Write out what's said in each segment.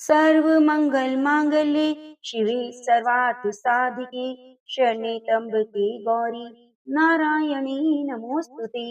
सर्व मंगल मांगल्ये शिवे सर्वार्थ साधिके शरण्ये त्र्यंबके गौरी नारायणी नमोस्तुते।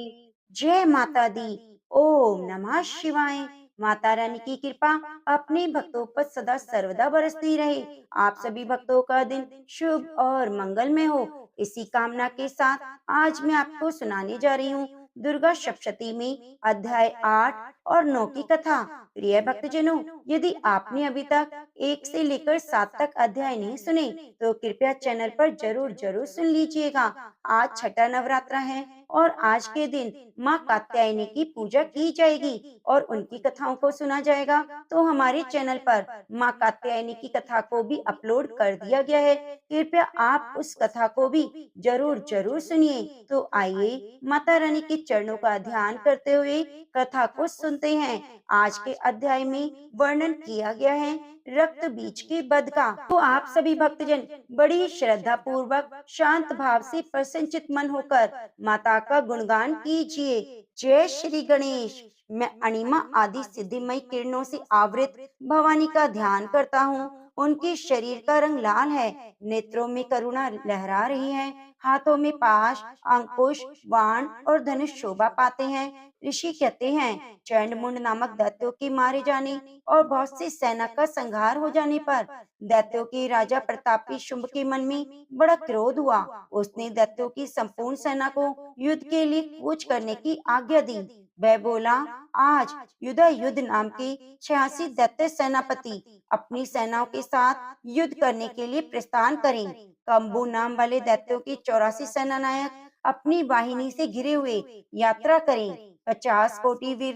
जय माता दी। ओम नमः शिवाय। माता रानी की कृपा अपने भक्तों पर सदा सर्वदा बरसती रहे। आप सभी भक्तों का दिन शुभ और मंगलमय हो, इसी कामना के साथ आज मैं आपको सुनाने जा रही हूँ दुर्गा सप्तशती में अध्याय 8 और 9 की कथा। प्रिय भक्तजनों, यदि आपने अभी तक 1 से लेकर 7 तक अध्याय नहीं सुने तो कृपया चैनल पर जरूर जरूर सुन लीजिएगा। आज छठा नवरात्र है और आज के दिन माँ कात्यायनी की पूजा की जाएगी और उनकी कथाओं को सुना जाएगा। तो हमारे चैनल पर माँ कात्यायनी की कथा को भी अपलोड कर दिया गया है, कृपया आप उस कथा को भी जरूर जरूर सुनिए। तो आइए माता रानी के चरणों का ध्यान करते हुए कथा को सुनते हैं। आज के अध्याय में वर्णन किया गया है रक्त बीज के वध का। तो आप सभी भक्तजन बड़ी श्रद्धा पूर्वक शांत भाव से प्रसन्नचित मन होकर माता का गुणगान कीजिए। जय श्री गणेश। मैं अणिमा आदि सिद्धिमय किरणों से आवृत भवानी का ध्यान करता हूँ। उनके शरीर का रंग लाल है, नेत्रों में करुणा लहरा रही है, हाथों में पाश, अंकुश, बाण और धनुष शोभा पाते हैं। ऋषि कहते हैं चंडमुंड नामक दैत्यों के मारे जाने और बहुत सी सेना का संहार हो जाने पर दैत्यों के राजा प्रतापी शुंभ के मन में बड़ा क्रोध हुआ। उसने दैत्यों की संपूर्ण सेना को युद्ध के लिए कूच करने की आज्ञा दी। वह बोला, आज युद्ध नाम के 86 दैत्य सेनापति अपनी सेनाओं के साथ युद्ध करने के लिए प्रस्थान करें। कंबू नाम वाले दैत्यों के 84 सेनानायक अपनी वाहिनी से घिरे हुए यात्रा करें। 50 कोटि वीर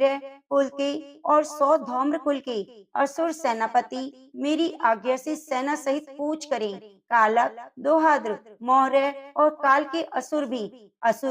कुल के और 100 धौम्र कुल के असुर सेनापति मेरी आज्ञा से सेना सहित कूच करें। कालक, दोहाद्र, मौर्य और काल के असुर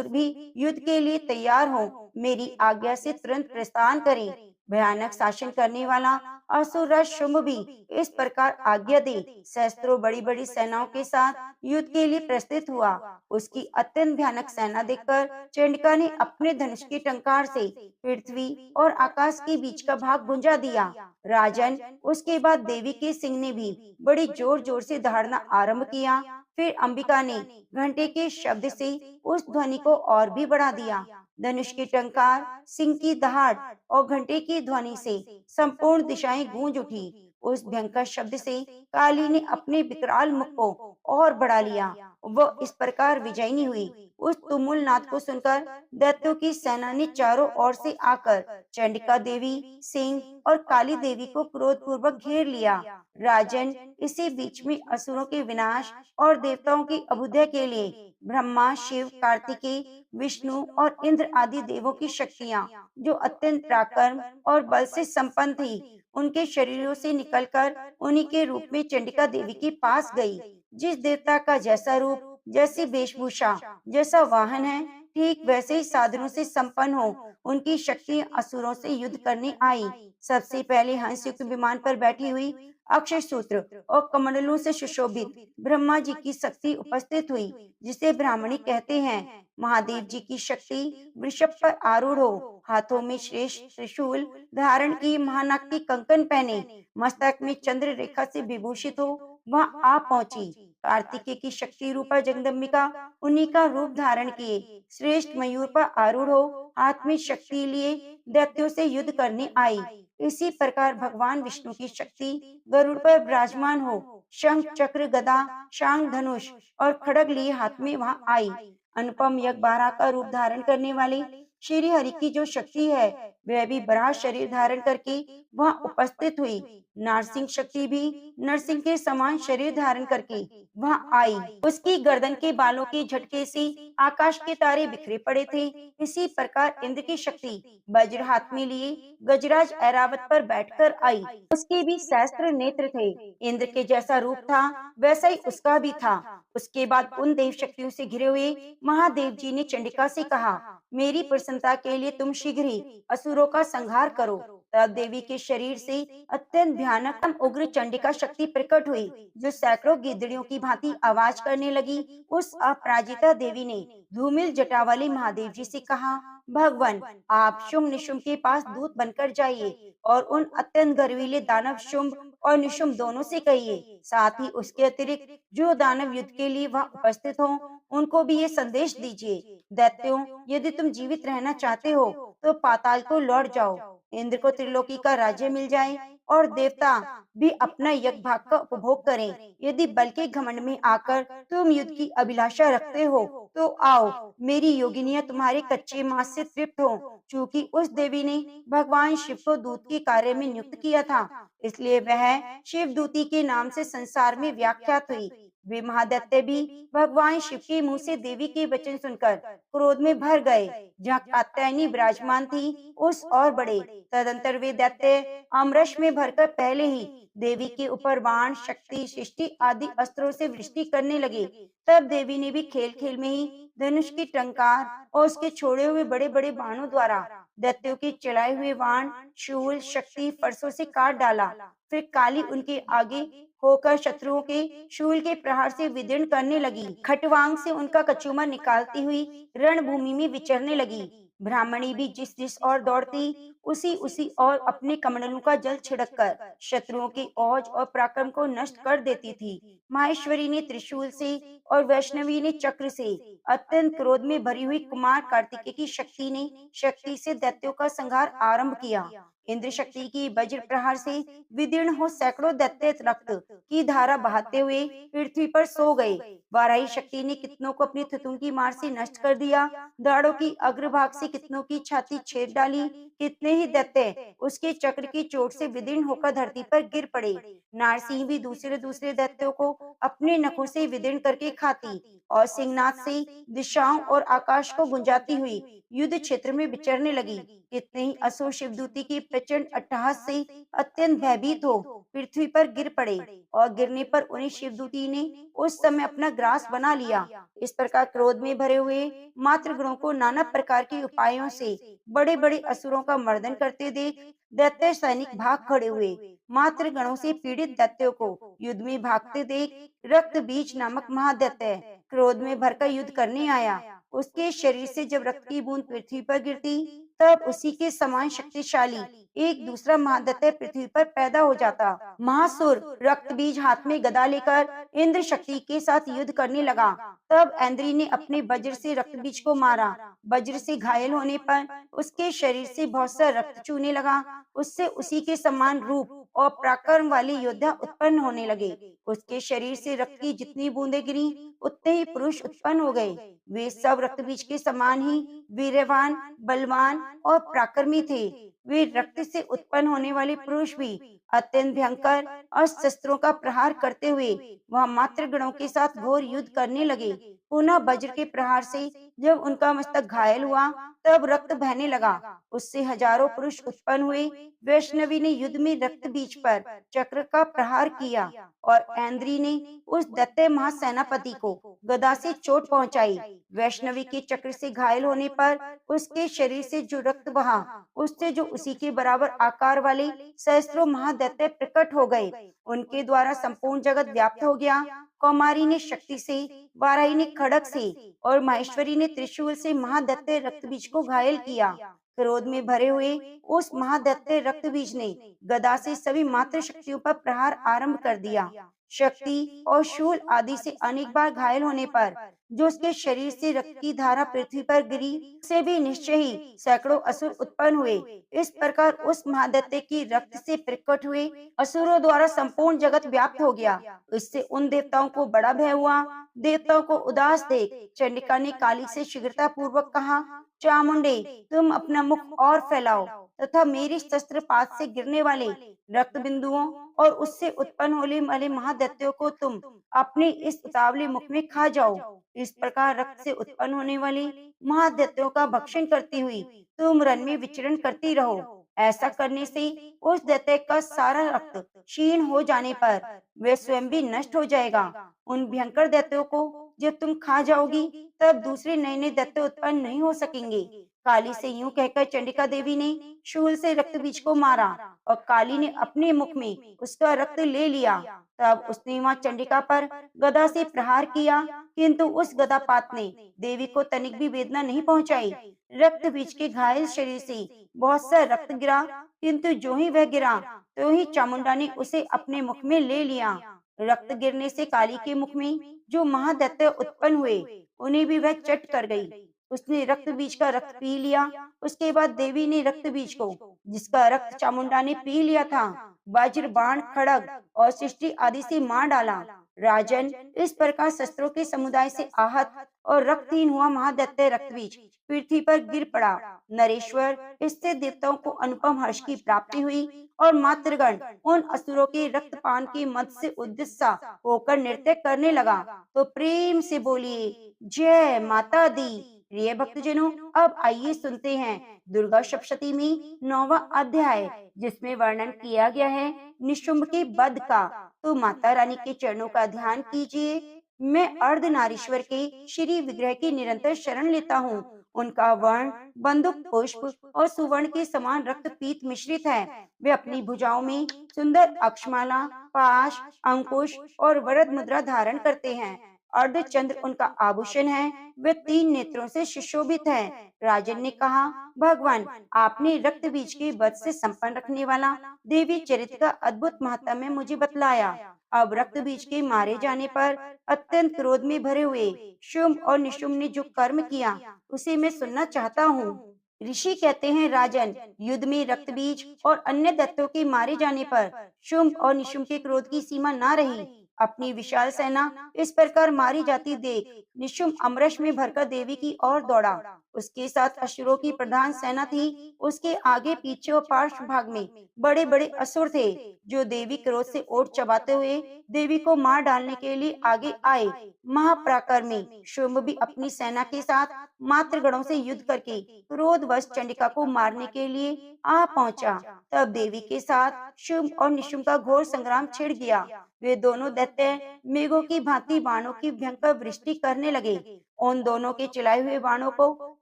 भी युद्ध के लिए तैयार हो, मेरी आज्ञा से तुरंत प्रस्थान करें। भयानक शासन करने वाला असुर राज शुंभ भी इस प्रकार आज्ञा दे सहस्त्रों बड़ी बड़ी सेनाओं के साथ युद्ध के लिए प्रस्थित हुआ। उसकी अत्यंत भयानक सेना देखकर चंडिका ने अपने धनुष की टंकार से पृथ्वी और आकाश के बीच का भाग गुंजा दिया। राजन, उसके बाद देवी के सिंह ने भी बड़ी जोर जोर से दहाड़ना आरंभ किया। फिर अंबिका ने घंटे के शब्द से उस ध्वनि को और भी बढ़ा दिया। धनुष की टंकार, सिंह की दहाड़ और घंटे की ध्वनि से संपूर्ण दिशाएं गूंज उठी। उस भयंकर शब्द से काली ने अपने विकराल मुख को और बढ़ा लिया। वह इस प्रकार विजयी हुई। उस तुमुल नाद को सुनकर दैत्यों की सेना ने चारों ओर से आकर चंडिका देवी, सिंह और काली देवी को क्रोध पूर्वक घेर लिया। राजन, इसी बीच में असुरों के विनाश और देवताओं की अभ्युदय के लिए ब्रह्मा, शिव, कार्तिकेय, विष्णु और इंद्र आदि देवों की शक्तियां, जो अत्यंत पराक्रम और बल से संपन्न थी, उनके शरीरों से निकलकर उन्हीं के रूप में चंडिका देवी के पास गई। जिस देवता का जैसा रूप, जैसी वेशभूषा, जैसा वाहन है, ठीक वैसे ही साधनों से संपन्न हो, उनकी शक्ति असुरों से युद्ध करने आई। सबसे पहले हंस युक्त विमान पर बैठी हुई अक्षय सूत्र और कमंडलों से सुशोभित ब्रह्मा जी की शक्ति उपस्थित हुई, जिसे ब्राह्मणी कहते हैं। महादेव जी की शक्ति वृषभ पर आरूढ़ हो, हाथों में श्रेष्ठ त्रिशूल धारण की, महानाग की कंकन पहने, मस्तक में चंद्र रेखा से विभूषित हो वहां आ पहुंची। कार्तिकेय की शक्ति रूपा जगदम्बिका उन्हीं का रूप धारण किए श्रेष्ठ मयूर पर आरूढ़ हो, हाथ में शक्ति लिए दैत्यों से युद्ध करने आई। इसी प्रकार भगवान विष्णु की शक्ति गरुड़ पर विराजमान हो, शंख, चक्र, गदा, शांग, धनुष और खड़ग लिए हाथ में वहां आई। अनुपम यज्ञ बारह का रूप धारण करने वाले श्री हरि की जो शक्ति है, वह भी बराह शरीर धारण करके वहां उपस्थित हुई। नरसिंह शक्ति भी नरसिंह के समान शरीर धारण करके वहां आई। उसकी गर्दन के बालों के झटके से आकाश के तारे बिखरे पड़े थे। इसी प्रकार इंद्र की शक्ति वज्र हाथ में लिए गजराज ऐरावत पर बैठकर आई। उसके भी सहस्त्र नेत्र थे। इंद्र के जैसा रूप था वैसा ही उसका भी था। उसके बाद उन देव शक्तियों से घिरे हुए महादेव जी ने चंडिका से कहा, मेरी प्रसन्नता के लिए तुम शीघ्र ही असुरों का संहार करो तब देवी के शरीर से अत्यंत भयानक उग्र चंडिका शक्ति प्रकट हुई, जो सैकड़ों गिद्धड़ियों की भांति आवाज करने लगी। उस अपराजिता देवी ने धूमिल जटा वाले महादेव जी से कहा, भगवान, आप शुंभ निशुंभ के पास दूत बनकर जाइए और उन अत्यंत गर्वीले दानव शुंभ और निशुंभ दोनों से कहिए, साथ ही उसके अतिरिक्त जो दानव युद्ध के लिए वहां उपस्थित हों, उनको भी ये संदेश दीजिए, दैत्यों, यदि तुम जीवित रहना चाहते हो तो पाताल को लौट जाओ, इंद्र को त्रिलोकी का राज्य मिल जाए और देवता भी अपना यज्ञ भाग का उपभोग करें। यदि बल के घमंड में आकर तुम युद्ध की अभिलाषा रखते हो तो आओ, मेरी योगिनियां तुम्हारे कच्चे मांस से तृप्त हो। चूंकि उस देवी ने भगवान शिव को दूत के कार्य में नियुक्त किया था, इसलिए वह शिव दूती के नाम से संसार में व्याख्यात हुई। वे महादैत्य भी भगवान शिव के मुंह से देवी के वचन सुनकर क्रोध में भर गए। जहाँ कात्यायनी विराजमान थी, उस और बड़े। तदंतर वे दैत्य अमरश में भरकर पहले ही देवी के ऊपर बाण, शक्ति, सृष्टि आदि अस्त्रों से वृष्टि करने लगे। तब देवी ने भी खेल खेल में ही धनुष की टंकार और उसके छोड़े हुए बड़े बड़े बाणों द्वारा दैत्यों के चलाए हुए बाण, शूल, शक्ति फरसों से काट डाला। फिर काली उनके आगे होकर शत्रुओं के शूल के प्रहार से विदीर्ण करने लगी। खटवांग से उनका कचूमा निकालती हुई रणभूमि में विचरने लगी। ब्राह्मणी भी जिस जिस ओर दौड़ती, उसी उसी ओर अपने कमंडलों का जल छिड़ककर शत्रुओं के औज और पराक्रम को नष्ट कर देती थी। माहेश्वरी ने त्रिशूल से और वैष्णवी ने चक्र से, अत्यंत क्रोध में भरी हुई कुमार कार्तिकेय की शक्ति ने शक्ति से दैत्यों का संहार आरंभ किया। इंद्र शक्ति की वज्र प्रहार से विदीर्ण हो सैकड़ों दैत्य रक्त की धारा बहाते हुए पृथ्वी पर सो गए। वाराही शक्ति ने कितनों को अपनी थुतुम की मार से नष्ट कर दिया। दाढ़ों की अग्रभाग से कितनों की छाती छेद डाली। कितने ही दैत्य उसके चक्र की चोट से विदीर्ण होकर धरती पर गिर पड़े। नारसिंह भी दूसरे दूसरे दैत्यों को अपने नखों से विदीर्ण करके खाती और सिंहनाद से दिशाओं और आकाश को गुंजाती हुई युद्ध क्षेत्र में विचरने लगी। कितने ही असुर शिवदूती की प्रचंड अट्टहास से अत्यंत भयभीत हो पृथ्वी पर गिर पड़े और गिरने पर उन्हें शिवदूती ने उस समय अपना ग्रास बना लिया। इस प्रकार क्रोध में भरे हुए मातृ गणों को नाना प्रकार के उपायों से बड़े बड़े असुरों का मर्दन करते देख दैत्य सैनिक भाग खड़े हुए। मातृ गणों से पीड़ित दैत्यों को युद्ध में भागते देख रक्त बीज नामक महादैत्य क्रोध में भरकर युद्ध करने आया। उसके शरीर से जब रक्त की बूंद पृथ्वी पर गिरती, तब उसी के समान शक्तिशाली एक दूसरा महादैत्य पृथ्वी पर पैदा हो जाता। महासुर रक्त बीज हाथ में गदा लेकर इंद्र शक्ति के साथ युद्ध करने लगा। तब ऐन्द्री ने अपने वज्र से रक्त बीज को मारा। वज्र से घायल होने पर उसके शरीर से बहुत सा रक्त चूने लगा। उससे उसी के समान रूप और पराक्रम वाले योद्धा उत्पन्न होने लगे। उसके शरीर से रक्त की जितनी बूंदें गिरी, उतने ही पुरुष उत्पन्न हो गए। वे सब रक्त बीज के समान ही वीरवान, बलवान और पराक्रमी थे। वे रक्त से उत्पन्न होने वाले पुरुष भी अत्यंत भयंकर और शस्त्रों का प्रहार करते हुए वह मातृ गणों के साथ घोर युद्ध करने लगे। पुनः वज्र के प्रहार से जब उनका मस्तक घायल हुआ, तब रक्त बहने लगा। उससे हजारों पुरुष उत्पन्न हुए। वैष्णवी ने युद्ध में रक्त बीज पर चक्र का प्रहार किया और ऐन्द्री ने उस दैत्य महासेनापति को गदा से चोट पहुंचाई। वैष्णवी के चक्र से घायल होने पर उसके शरीर से जो रक्त बहा, उससे जो उसी के बराबर आकार वाले सहस्त्रों महादैत्य प्रकट हो गए। उनके द्वारा संपूर्ण जगत व्याप्त हो गया। कौमारी ने शक्ति से, वाराही ने खड़ग से और माहेश्वरी ने त्रिशूल से महादैत्य रक्त बीज को घायल किया। क्रोध में भरे हुए उस महादैत्य रक्त बीज ने गदा से सभी मातृ शक्तियों पर प्रहार आरंभ कर दिया। शक्ति और शूल आदि से अनेक बार घायल होने पर जो उसके शरीर से रक्त की धारा पृथ्वी पर गिरी, से भी निश्चय ही सैकड़ों असुर उत्पन्न हुए। इस प्रकार उस महादैत्य की रक्त से प्रकट हुए असुरों द्वारा संपूर्ण जगत व्याप्त हो गया। इससे उन देवताओं को बड़ा भय हुआ। देवताओं को उदास देख चंडिका ने काली से शीघ्रता पूर्वक कहा, चामुंडे, तुम अपना मुख और फैलाओ तथा मेरी शस्त्रपात से गिरने वाले रक्त बिंदुओं और उससे उत्पन्न होने वाले महादैत्यों को तुम अपने इस उतावले मुख में खा जाओ। इस प्रकार रक्त से उत्पन्न होने वाले महादैत्यों का भक्षण करती हुई तुम रन में विचरण करती रहो। ऐसा करने से उस दैत्य का सारा रक्त क्षीण हो जाने पर वह स्वयं भी नष्ट हो जाएगा। उन भयंकर दैत्यों को जब तुम खा जाओगी, तब दूसरे नए नए दैत्य उत्पन्न नहीं हो सकेंगे। काली से यूं कहकर चंडिका देवी ने शूल से रक्त बीज को मारा और काली ने अपने मुख में उसका रक्त ले लिया। तब उसने वहां चंडिका पर गदा से प्रहार किया, किंतु उस गदापात ने देवी को तनिक भी वेदना नहीं पहुंचाई। रक्त बीज के घायल शरीर से बहुत सा रक्त गिरा, किंतु जो ही वह गिरा तो ही चामुंडा ने उसे अपने मुख में ले लिया। रक्त गिरने से काली के मुख में जो महादैत्य उत्पन्न हुए, उन्हें भी वह चट कर गई। उसने रक्त बीज का रक्त पी लिया। उसके बाद देवी ने रक्त बीज को, जिसका रक्त चामुंडा ने पी लिया था, वज्र, बाण, खड़ग और सृष्टि आदि से मार डाला। राजन, इस प्रकार शस्त्रों के समुदाय से आहत और रक्तहीन हुआ महादैत्य रक्तबीज पृथ्वी पर गिर पड़ा। नरेश्वर, इससे देवताओं को अनुपम हर्ष की प्राप्ति हुई और मातृगण उन असुरों के रक्तपान के मद से उद्दीसा होकर नृत्य करने लगा। तो प्रेम से बोलिए जय माता दी। प्रिय भक्तजनों, अब आइए सुनते हैं दुर्गा सप्तशती में 9वां अध्याय, जिसमें वर्णन किया गया है निशुंभ के वध का। तो माता रानी के चरणों का ध्यान कीजिए। मैं अर्धनारीश्वर के श्री विग्रह की निरंतर शरण लेता हूँ। उनका वर्ण बंदूक पुष्प और सुवर्ण के समान रक्त पीत मिश्रित है। वे अपनी भुजाओं में सुंदर अक्षमाला, पाश, अंकुश और वरद मुद्रा धारण करते हैं। अर्धचंद्र उनका आभूषण है। वे 3 नेत्रों से सुशोभित है। राजन ने कहा, भगवान, आपने रक्त बीज के वध से संपन्न रखने वाला देवी चरित्र का अद्भुत महात्म्य मुझे बतलाया। अब रक्त बीज के मारे जाने पर अत्यंत क्रोध में भरे हुए शुंभ और निशुंभ ने जो कर्म किया, उसे मैं सुनना चाहता हूँ। ऋषि कहते हैं, राजन, युद्ध में रक्त बीज और अन्य दैत्यों के मारे जाने पर शुंभ और निशुंभ के क्रोध की सीमा न रही। अपनी विशाल सेना इस प्रकार मारी जाती देख निशुंभ अमरश में भरकर देवी की ओर दौड़ा। उसके साथ असुरों की प्रधान सेना थी। उसके आगे पीछे और पार्श्व भाग में बड़े बड़े असुर थे, जो देवी क्रोध से ओट चबाते हुए देवी को मार डालने के लिए आगे आए। महापराक्रमी शुंभ भी अपनी सेना के साथ मातृगणों से युद्ध करके क्रोधवश चंडिका को मारने के लिए आ पहुंचा। तब देवी के साथ शुंभ और निशुंभ का घोर संग्राम छिड़ गया। वे दोनों दैत्य मेघों की भांति बाणों की भयंकर वृष्टि करने लगे। उन दोनों के चलाए हुए बाणों को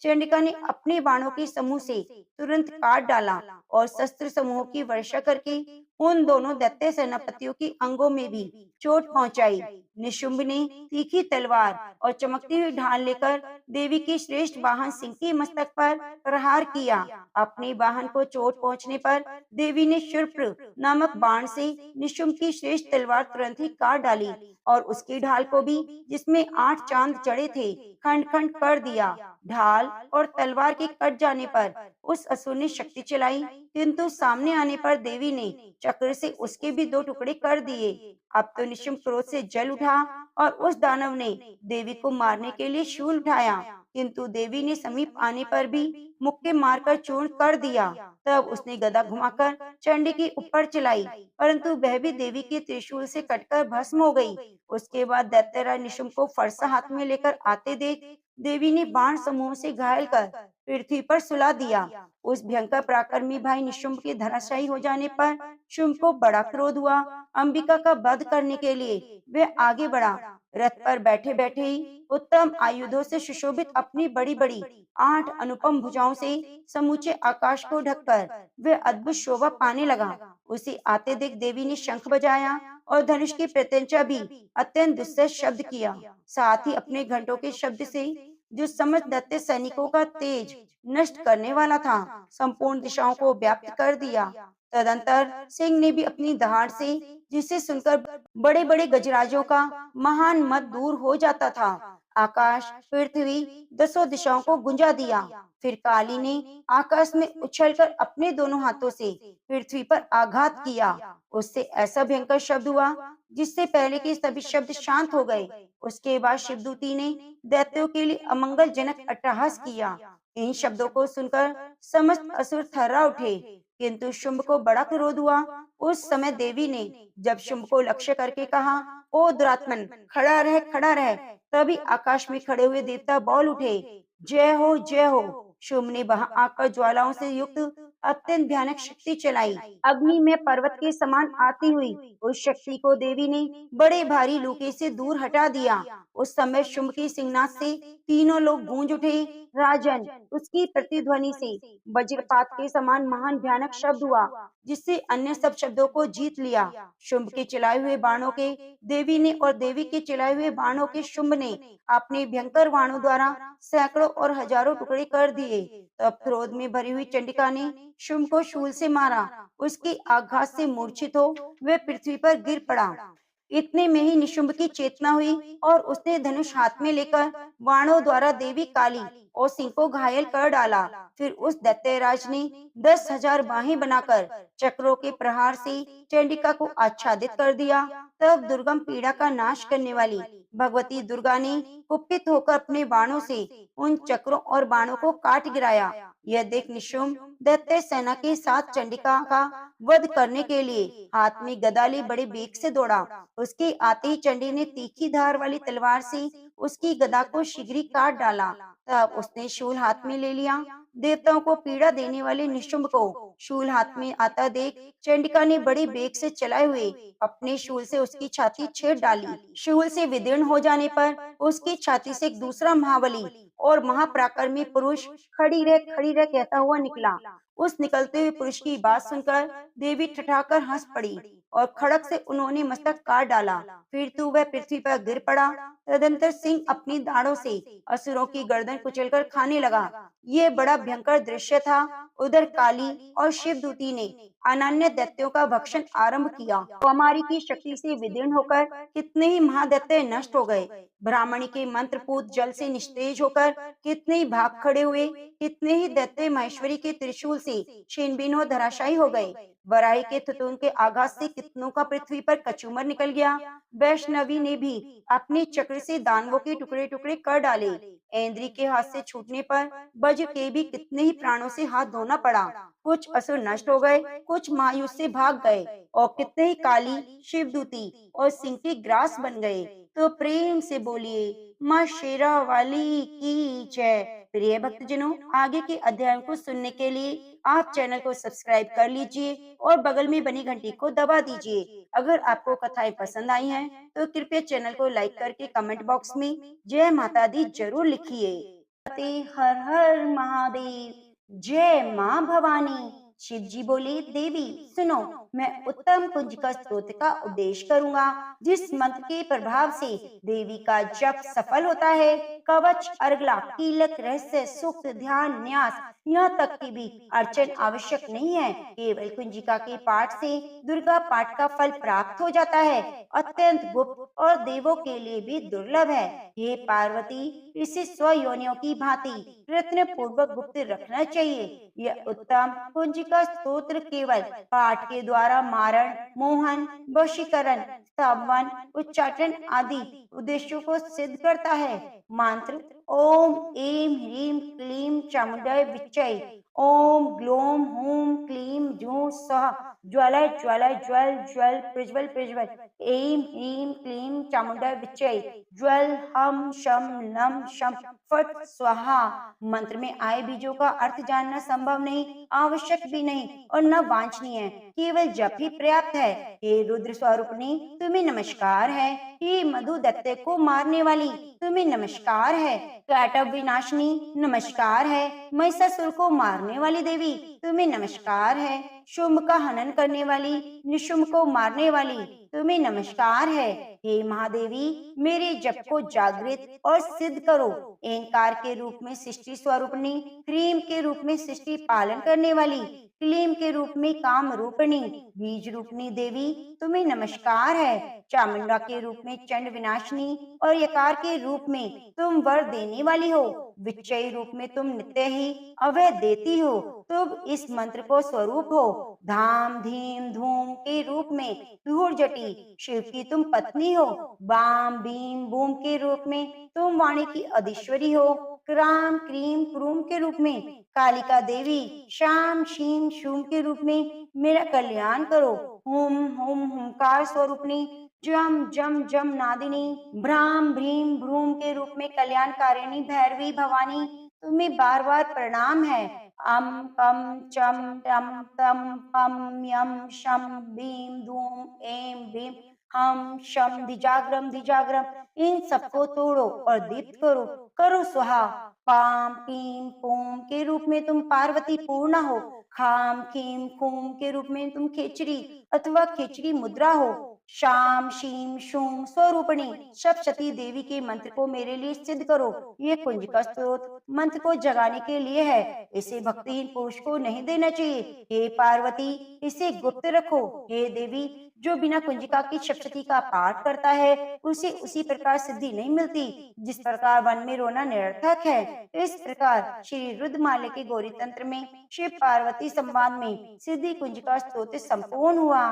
चंडिका ने अपने बाणों के समूह से तुरंत काट डाला और शस्त्र समूहों की वर्षा करके उन दोनों दैत्य सेनापतियों की अंगों में भी चोट पहुंचाई। निशुंभ ने तीखी तलवार और चमकती हुई ढाल लेकर देवी की श्रेष्ठ वाहन सिंह के मस्तक पर प्रहार किया। अपने वाहन को चोट पहुंचने पर देवी ने शूर्प नामक बाण से निशुंभ की श्रेष्ठ तलवार तुरंत ही काट डाली और उसकी ढाल को भी, जिसमें 8 चांद जड़े थे, खंड खंड कर दिया। ढाल और तलवार के कट जाने पर उस असुर ने शक्ति चलाई, किंतु सामने आने पर देवी ने चक्र से उसके भी 2 टुकड़े कर दिए। अब तो निशुंभ क्रोध से जल उठा और उस दानव ने देवी को मारने के लिए शूल उठाया, किंतु देवी ने समीप आने पर भी मुक्के मारकर चूर्ण कर दिया। तब उसने गदा घुमाकर चंडी के ऊपर चलाई, परंतु वह भी देवी के त्रिशूल से कटकर भस्म हो गई। उसके बाद दैत्यराज निशुंभ को फरसा हाथ में लेकर आते देख देवी ने बाण समूह से घायल कर पृथ्वी पर सुला दिया। उस भयंकर पराक्रमी भाई निशुंभ के धराशायी हो जाने पर शुंभ को बड़ा क्रोध हुआ। अंबिका का वध करने के लिए वह आगे बढ़ा। रथ पर बैठे बैठे ही उत्तम आयुधों से सुशोभित अपनी बड़ी बड़ी 8 अनुपम भुजाओं से समूचे आकाश को ढककर वह अद्भुत शोभा पाने लगा। उसे आते देख देवी ने शंख बजाया और धनुष की प्रत्यंचा भी अत्यंत दुस्सह शब्द किया। साथ ही अपने घंटों के शब्द से जो समस्त दैत्य सैनिकों का तेज नष्ट करने वाला था, संपूर्ण दिशाओं को व्याप्त कर दिया। तदंतर सिंह ने भी अपनी दहाड़ से, जिसे सुनकर बड़े बड़े गजराजों का महान मद दूर हो जाता था, आकाश, पृथ्वी, 10 दिशाओं को गुंजा दिया। फिर काली ने आकाश में उछलकर अपने दोनों हाथों से पृथ्वी पर आघात किया। उससे ऐसा भयंकर शब्द हुआ, जिससे पहले के सभी शब्द शांत हो गए। उसके बाद शिवदूती ने दैत्यों के लिए अमंगलजनक अट्टहास किया। इन शब्दों को सुनकर समस्त असुर थर्रा उठे, किंतु शुंभ को बड़ा क्रोध हुआ। उस समय देवी ने जब शुंभ को लक्ष्य करके कहा, ओ दुरात्मन, खड़ा रह, खड़ा रह। तभी आकाश में खड़े हुए देवता बोल उठे, जय हो, जय हो। शुंभ ने वहां आकर ज्वालाओं से युक्त अत्यंत भयानक शक्ति चलाई। अग्नि में पर्वत के समान आती हुई उस शक्ति को देवी ने बड़े भारी लूके से दूर हटा दिया। उस समय शुंभ के सिंहनाद से तीनों लोग गूंज उठे। राजन, उसकी प्रतिध्वनि से वज्रपात के समान महान भयानक शब्द हुआ, जिससे अन्य सब शब्दों को जीत लिया। शुंभ के चलाए हुए बाणों के देवी ने और देवी के चलाए हुए बाणों के शुंभ ने अपने भयंकर बाणों द्वारा सैकड़ों और हजारों टुकड़े कर दिए। तब क्रोध में भरी हुई चंडिका ने शुंभ को शूल से मारा। उसके आघात से मूर्छित हो वह पृथ्वी पर गिर पड़ा। इतने में ही निशुंभ की चेतना हुई और उसने धनुष हाथ में लेकर बाणों द्वारा देवी काली और सिंह को घायल कर डाला। फिर उस दैत्यराज ने 10,000 बाहें बनाकर चक्रों के प्रहार से चंडिका को आच्छादित कर दिया। तब दुर्गम पीड़ा का नाश करने वाली भगवती दुर्गा ने कुपित होकर अपने बाणों से उन चक्रों और बाणों को काट गिराया। यह देख निशुंभ दैत्य सेना के साथ चंडिका का वध करने के लिए हाथ में गदा ले बड़े वेग से दौड़ा। उसके आते ही चंडी ने तीखी धार वाली तलवार से उसकी गदा को शीघ्र ही काट डाला। तब उसने शूल हाथ में ले लिया। देवताओं को पीड़ा देने वाले निशुंभ को शूल हाथ में आता देख चंडिका ने बड़े वेग से चलाए हुए अपने शूल से उसकी छाती छेद डाली। शूल से विदीर्ण हो जाने पर उसकी छाती से एक दूसरा महाबली और महापराक्रमी पुरुष खड़ी रह कहता हुआ निकला। उस निकलते हुए पुरुष की बात सुनकर देवी ठठाकर हंस पड़ी और खड़क से उन्होंने मस्तक काट डाला। फिर तो वह पृथ्वी पर गिर पड़ा। तदंतर सिंह अपनी दाढ़ों से असुरों की गर्दन कुचलकर खाने लगा। ये बड़ा भयंकर दृश्य था। उधर काली और शिवदूती ने अनन्य दैत्यों का भक्षण आरंभ किया। कुमारी की शक्ति से विदीर्ण होकर कितने ही महादैत्य नष्ट हो गए। ब्राह्मणी के मंत्रपूत जल से निस्तेज होकर कितने ही भाग खड़े हुए। कितने ही दैत्य महेश्वरी के त्रिशूल से छीन-बीन हो धराशायी हो गए। वराही के तुतुन के आघात से कितनों का पृथ्वी पर कचूमर निकल गया। वैष्णवी ने भी अपने चक्र से दानवों के टुकड़े टुकड़े कर डाले। ऐन्द्री के हाथ से छूटने पर वज्र के भी कितने ही प्राणों से हाथ धोना पड़ा। कुछ असुर नष्ट हो गए, कुछ मायूस से भाग गए और कितने ही काली, शिवदूती और सिंह के ग्रास बन गए। तो प्रेम से बोलिए माँ शेरा वाली की जय। प्रिय भक्तजनों, आगे के अध्यायों को सुनने के लिए आप चैनल को सब्सक्राइब कर लीजिए और बगल में बनी घंटी को दबा दीजिए। अगर आपको कथाएं पसंद आई हैं, तो कृपया चैनल को लाइक करके कमेंट बॉक्स में जय माता दी जरूर लिखिए। हर हर महादेव। जय माँ भवानी। शिव जी बोले, देवी सुनो, मैं उत्तम कुंजिका स्तोत्र का उपदेश करूंगा, जिस मंत्र के प्रभाव से देवी का जप सफल होता है। कवच, अर्गला, कीलक, रहस्य, सूक्त, ध्यान, न्यास, यहाँ तक की भी अर्चन आवश्यक नहीं है। केवल कुंजिका के पाठ से दुर्गा पाठ का फल प्राप्त हो जाता है। अत्यंत गुप्त और देवों के लिए भी दुर्लभ है। हे पार्वती, इसे स्वयोनियों की भांति प्रयत्न पूर्वक गुप्त रखना चाहिए। यह उत्तम कुंजिका स्तोत्र केवल पाठ के द्वारा मारण, मोहन, वशीकरण, स्तवन, उच्चाटन आदि उद्देश्यों को सिद्ध करता है। मंत्र: ओम ऐं ह्रीं क्लीं चामुंडाय विच्चै। ओम ग्लोम हूं क्लीं जूं सः। ज्वलय ज्वलय ज्वल ज्वल प्रज्वल प्रज्वल। ऐं ह्रीं क्लीं चामुंडाय विच्चै। ज्वल हम शम लम शम फट स्वाहा। मंत्र में आए बीजों का अर्थ जानना संभव नहीं, आवश्यक भी नहीं और न वांछनीय है। केवल जप ही पर्याप्त है। हे रुद्र स्वरूपनी, तुम्हें नमस्कार है। हे मधु दैत्य को मारने वाली, तुम्हें नमस्कार है। कैटव विनाशिनी, नमस्कार है। महिषासुर को मारने वाली देवी, तुम्हें नमस्कार है। शुंभ का हनन करने वाली, निशुंभ को मारने वाली, तुम्हें नमस्कार है। हे महादेवी, मेरे जप को जागृत और सिद्ध करो। एंकार के रूप में सृष्टि स्वरूपनी, ह्रीम के रूप में सृष्टि पालन करने वाली, क्लीम के रूप में काम रूपणी, बीज रूपनी देवी, तुम्हें नमस्कार है। चामुंडा के रूप में चंड विनाशिनी और यकार के रूप में तुम वर देने वाली हो। विच्चय रूप में तुम नित्य ही अभय देती हो। तुम इस मंत्र को स्वरूप हो। धाम धीम धूम के रूप में धूर जटी, शिव की तुम पत्नी हो। बाम भीम बूम के रूप में तुम वाणी की अधीश्वरी हो। क्राम क्रीम क्रूम के रूप में कालिका देवी, शाम शीम शूम के रूप में मेरा कल्याण करो। हुम हुम हुंकार स्वरूपनी, जम जम जम नादिनी, भ्राम भ्रीम भ्रूम के रूप में कल्याणकारिणी भैरवी भवानी, तुम्हें बार बार प्रणाम है। अम कम चम टम तम पम यम शम बीम धूम एम भीम हम शम दिजाग्रम इन सबको तोड़ो और दीप्त करो। करो स्वाहा। पाम पीम पोम के रूप में तुम पार्वती पूर्णा हो। खाम खीम खूम के रूप में तुम खेचरी अथवा खेचरी मुद्रा हो। शाम शीम शूम स्वरूपणी सप्तशती देवी के मंत्र को मेरे लिए सिद्ध करो। ये कुंजिका स्त्रोत मंत्र को जगाने के लिए है। इसे भक्तिहीन पुरुष को नहीं देना चाहिए। हे पार्वती, इसे गुप्त रखो। हे देवी, जो बिना कुंजिका की सप्तशती का पाठ करता है उसे उसी प्रकार सिद्धि नहीं मिलती जिस प्रकार वन में रोना निरर्थक है। इस प्रकार श्री रुद्रमाला के गौरी तंत्र में शिव पार्वती संवाद में सिद्धि कुंजिका स्तोत्र संपूर्ण हुआ।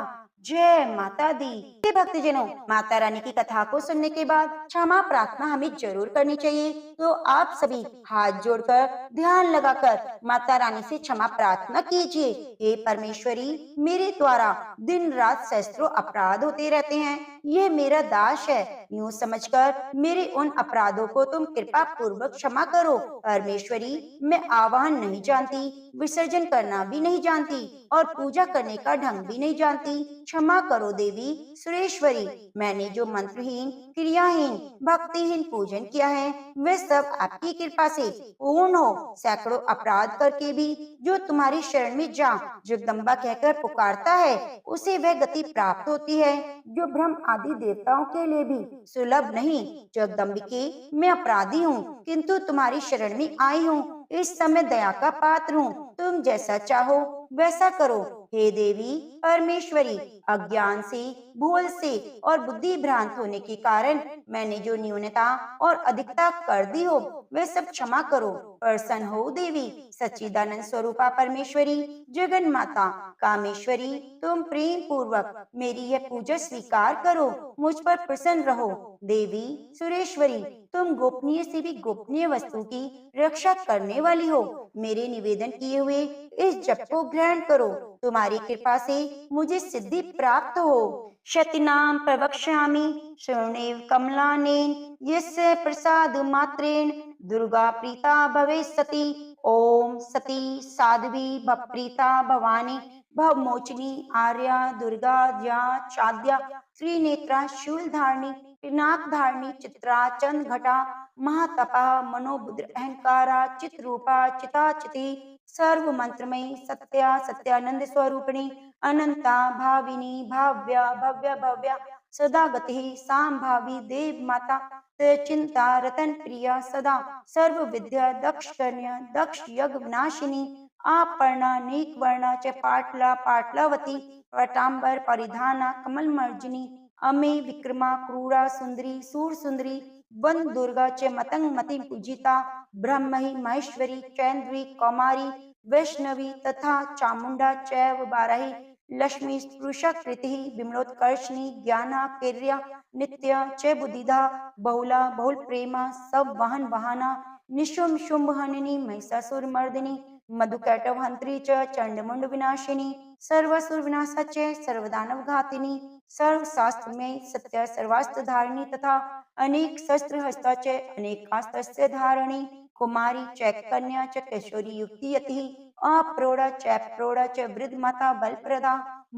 जय माता दी। भक्तजनों, माता रानी की कथा को सुनने के बाद क्षमा प्रार्थना हमें जरूर करनी चाहिए। तो आप सभी हाथ जोड़कर ध्यान लगाकर माता रानी से क्षमा प्रार्थना कीजिए। हे परमेश्वरी, मेरे द्वारा दिन रात सहस्त्रों अपराध होते रहते हैं। ये मेरा दास है, यूं समझकर मेरे उन अपराधों को तुम कृपा पूर्वक क्षमा करो। परमेश्वरी, मैं आवाहन नहीं जानती, विसर्जन करना भी नहीं जानती और पूजा करने का ढंग भी नहीं जानती। क्षमा करो देवी सुरेश्वरी। मैंने जो मंत्रहीन, क्रियाहीन, भक्तिहीन पूजन किया है वह सब आपकी कृपा से पूर्ण हो। सैकड़ों अपराध करके भी जो तुम्हारी शरण में जा जगदम्बा कहकर पुकारता है उसे वह गति प्राप्त होती है जो ब्रह्म आदि देवताओं के लिए भी सुलभ नहीं। जगदम्बिके, मैं अपराधी हूँ किंतु तुम्हारी शरण में आई हूँ। इस समय दया का पात्र हूँ। तुम जैसा चाहो वैसा करो। हे देवी परमेश्वरी, अज्ञान से, भूल से और बुद्धि भ्रांत होने के कारण मैंने जो न्यूनता और अधिकता कर दी हो वह सब क्षमा करो। प्रसन्न हो देवी सच्चिदानंद स्वरूपा परमेश्वरी, जगन माता कामेश्वरी, तुम प्रेम पूर्वक मेरी यह पूजा स्वीकार करो। मुझ पर प्रसन्न रहो। देवी सुरेश्वरी, तुम गोपनीय से भी गोपनीय वस्तु की रक्षा करने वाली हो। मेरे निवेदन किए हुए इस जप को ग्रहण करो। तुम्हारी कृपा से मुझे सिद्धि प्राप्त हो। शतिनाम प्रवक्ष्यामि शरणेव कमलानेन यस्य प्रसाद मात्रेण दुर्गा प्रीता भवे सती। ओम सती साध्वी भवप्रीता भवानी भवमोचनी आर्या दुर्गा ज्या चाद्या त्रिनेत्रा शूलधारिणी पिनाक धारिणी चित्रा चंद घटा महातपा मनोबुद्र अहंकारा चित्रूपा चिताचिति सर्व मंत्रमयी सत्या सत्यानंद स्वरूपिणी अनंता भाविनी भाव्या भव्य भव्या सदा गति सांभावी देव माता चिंता रतन प्रिया सदा सर्व विद्या दक्ष कन्या दक्ष यज्ञ विनाशिनी आपर्णा नीक वर्णा च पाटला पाटलावती पटाम्बर परिधाना कमल मर्जिनी अमे विक्रमा क्रूरा सुंदरी सूर सुंदरी वन दुर्गा च मतंग मति पूजिता ब्रह्महि महेश्वरी चैन्द्री कौमारी वैष्णवी तथा चामुंडा चैव बाराही लक्ष्मी स्पृशकृति विमलोत्कर्षणी ज्ञाना कीर्या नित्य च बुद्धिधा बहुला बहुल प्रेमा सब वाहन वाहना निशुम शुंभ हनिनी महिषासुर मर्दिनी मधुकैटव हंत्री च चंडमुंड विनाशिनी सर्वसुर विनाशा च सर्वदानव घातिनी सर्व शास्त्र में सत्य सर्वास्त्र धारिणी तथा अनेक शस्त्र हस्ता च अनेकास्त्र धारिणी कुमारी चैक कन्या च किशोरी युक्ति यति अप्रोड़ा चैप्रोड़ा च वृद्ध माता बलप्रदा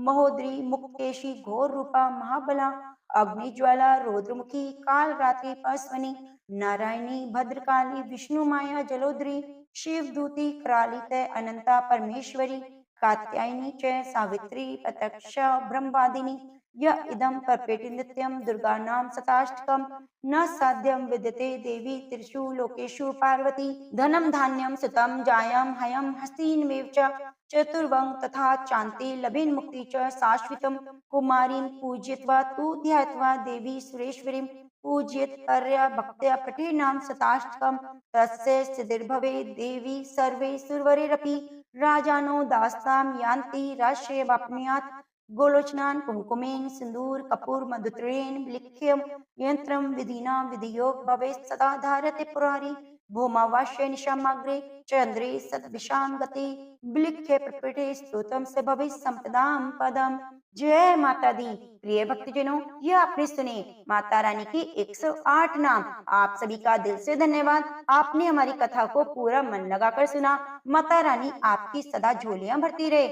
महोदरी मुक्तेशी घोर रूपा महाबला अग्निज्वाला रौद्रमुखी काल रात्रि पार्श्वनी नारायणी भद्रकाली विष्णु माया जलोदरी शिव दूती कराली तय अनंता परमेश्वरी कात्यायनी च सावित्री प्रत्यक्ष ब्रह्मवादिनी यह इदम परपेटि नित्यम दुर्गा नाम शताष्टकम न साध्यम विद्यते देवी त्रिषु लोकेषु पार्वती धनम धान्यम सुतम जायम हयम हस्तिनमेव च चतुर्वंग तथा चांते लभेन मुक्ति च शाश्वतम कुमारीं पूज्यत्वा तु ध्यात्वा देवी सुरेश्वरीं पूज्यत पर्या भक्त्या पठे नाम शताष्टकम तस्य सिद्धिर्भवे देवी सर्वे सुरवरेरपि राजानो दास्तां यान्ति राष्ट्रयवाप्नुयात् गोलोचनान कुंकुमेन सिंदूर कपूर मधुत्रेण लिख्यम यंत्रम विधिना विधियोग भवे सदा धारते पुरारी भूमावाश्य निशामाग्रे चंद्रे सद्विशां गते बिलिख्य प्रपटे स्तोत्रम से भविष्य संपदाम पदम। जय माता दी। प्रिय भक्तजनों, यह आपने सुने माता रानी की 108 नाम। आप सभी का दिल से धन्यवाद। आपने हमारी कथा को पूरा मन लगाकर सुना। माता रानी आपकी सदा झोलियां भरती रहे।